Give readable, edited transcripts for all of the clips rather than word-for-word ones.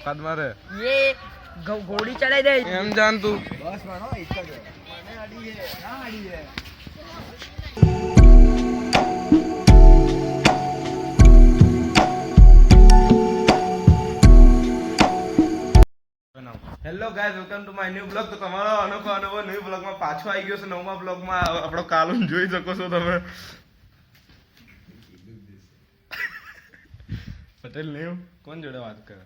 औकात मारे ये घोड़ी चढ़ाई दे एम जान तू बस मानो इतना जो मैंने आड़ी है ना आड़ी है hello guys welcome to my new blog. તો તમારો અનોખો અનુભવ ન્યુ બ્લોગમાં પાછો આવી ગયો છે. નવમા બ્લોગમાં આપણો કાલુન જોઈ શકો છો તમે. પટેલ નેવ કોણ જોડે વાત કરે?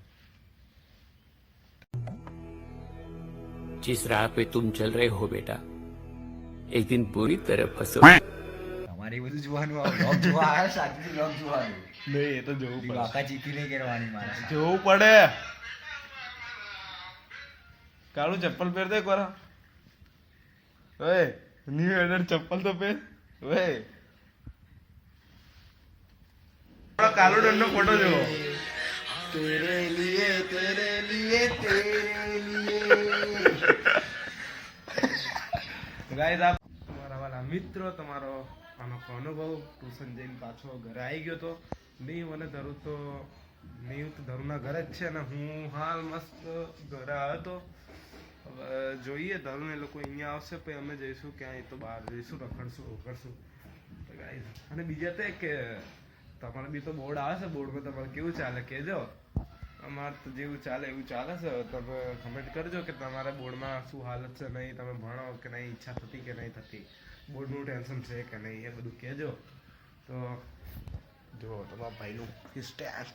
जिस राह पे तुम चल रहे हो बेटा एक दिन पूरी तरह फंसो. हमारी બધું જોવાનું આ બ્લોગ જોવા આવ્યો સાચી બ્લોગ જોવાનું નહીં એ તો જોવું પડે. બાકા ચીકી નહીં કરવાની મારા જોવું પડે. કાળું ચપ્પલ પહેર દે કોરા. ઓય ન્યુ એડર ચપ્પલ તો પહેર. ઓય કાળું ડંડો ફોટો જોવો. तेरे लिए तेरे लिए तेरे लिए ગાઈસ આપ તમારા વાલા મિત્રો તમારો અનોખો અનુભવ ટ્યુશન જઈને પાછો ઘરે આવી ગયો તો નહીં મને ધરું તો નહીં તો ધરુના ઘરે જ છે ને હું હાલ મસ્ત ઘરે આવ્યો તો. હવે જોઈએ ધરુન એ લોકો અહીંયા આવશે પછી અમે જઈશું ક્યાંય તો બહાર જઈશું રખડશું ગાઈસ. અને બીજા તો કે તમારે બી તો બોર્ડ આવે છે. બોર્ડમાં તમારે કેવું ચાલે કહેજો. અમારે તો જેવું ચાલે એવું ચાલે છે. તમે કમેન્ટ કરજો કે તમારા બોર્ડમાં શું હાલત છે, નહીં તમે ભણો કે નહીં, ઈચ્છા થતી કે નહીં થતી, બોર્ડનું ટેન્શન છે કે નહીં, એ બધું કહેજો. તો જો તમારા ભાઈનું સ્ટેક.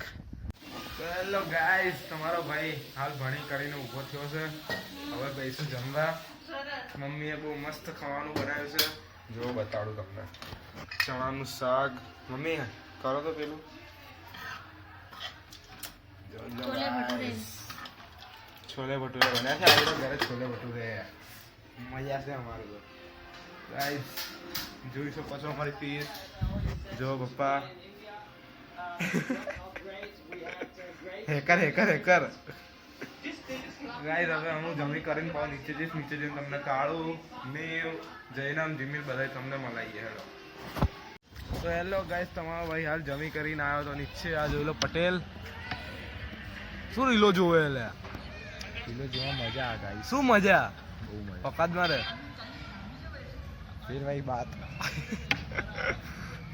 હેલો ગાઈસ, તમારો ભાઈ હાલ ભણી કરીને ઊભો થયો છે. હવે બેસીશું જમવા. મમ્મીએ બહુ મસ્ત ખાવાનું બનાવ્યું છે. જો બતાડું તમને. ચણાનું શાક. મમ્મી કરો તો પેલું છોલે ભટુરે બન્યા છે. આપણે ઘરે છોલે ભટુરે મજા છે અમારે તો. ગાઈસ જોઈ શકો છો અમારી પીસ. જો પપ્પા હેકર ગાઈસ. હવે હું જમી કરીને પાછો નીચે જઈને તમને કાળું નીવ જયનામ જીમીલ બધા તમને મલાઈએ. હેલો તો હેલો ગાઈસ, તમારો ભાઈ હાલ જમી કરીને આવ્યો તો નીચે. આ જોઈ લો પટેલ શું રીલો જોવે એટલે કિલો જોવા મજા આ ગાઈસ. શું મજા બહુ મજા. પકાત મારે फिर वही बात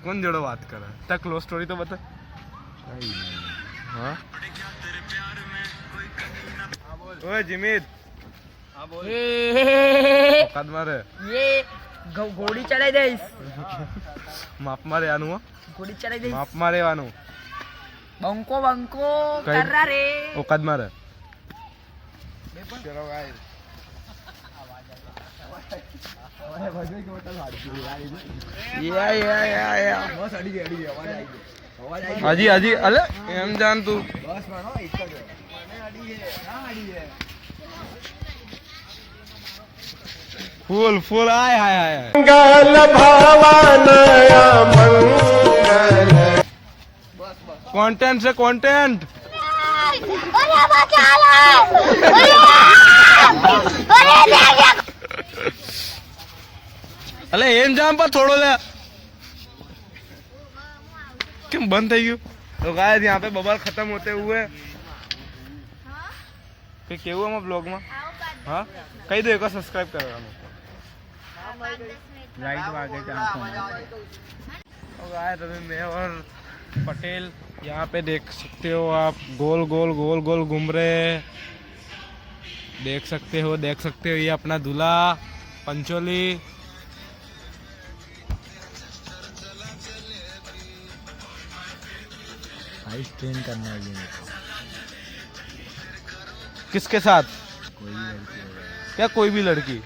કોણ જોડે વાત કરે? તાર ક્લોઝ સ્ટોરી તો બતા. नहीं नहीं હા ઓય જીમિત हाँ बोल પકાત મારે ये घोड़ी चढ़ाई दे માપ મારે આનું હો. घोड़ी चढ़ाई दे માપ મારે આનું बंको बंको कहीं- कर रहा रे ઓકાત મારે. ચલો ગાઈસ હજી અલે એમ જાન તું बस मानो इतना जो मैंने आड़ी है ना आड़ी है ફૂલ આય હાય હાય કોન્ટેન્ટ છે કોન્ટેન્ટ. અલે એમ જામ પર થોડો લે કેમ બંધ થઈ ગયું? તો ગાइस यहाँ पे बबल खत्म होते हुए કે કેવું આમાં બ્લોગમાં હા કહી દો એક સબસ્ક્રાઇબ કરવાનું. राइट वागे तो गाइस अभी मैं और पटेल यहाँ पे देख सकते हो आप गोल गोल गोल गोल घूम रहे हैं. देख सकते हो ये अपना दूल्हा पंचोली. हाइट ट्रेन करना है ये किसके साथ? कोई भी लड़की हो क्या कोई भी लड़की?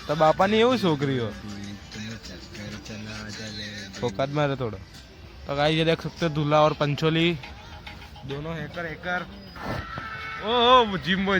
तो बापा नहीं है छोकरी हो तुम्हें चक्कर चला चले फोकत में थोड़ा. तो गाइस ये देख सकते हो दूल्हा और पंचोली दोनों हैकर. ओ जिम बॉय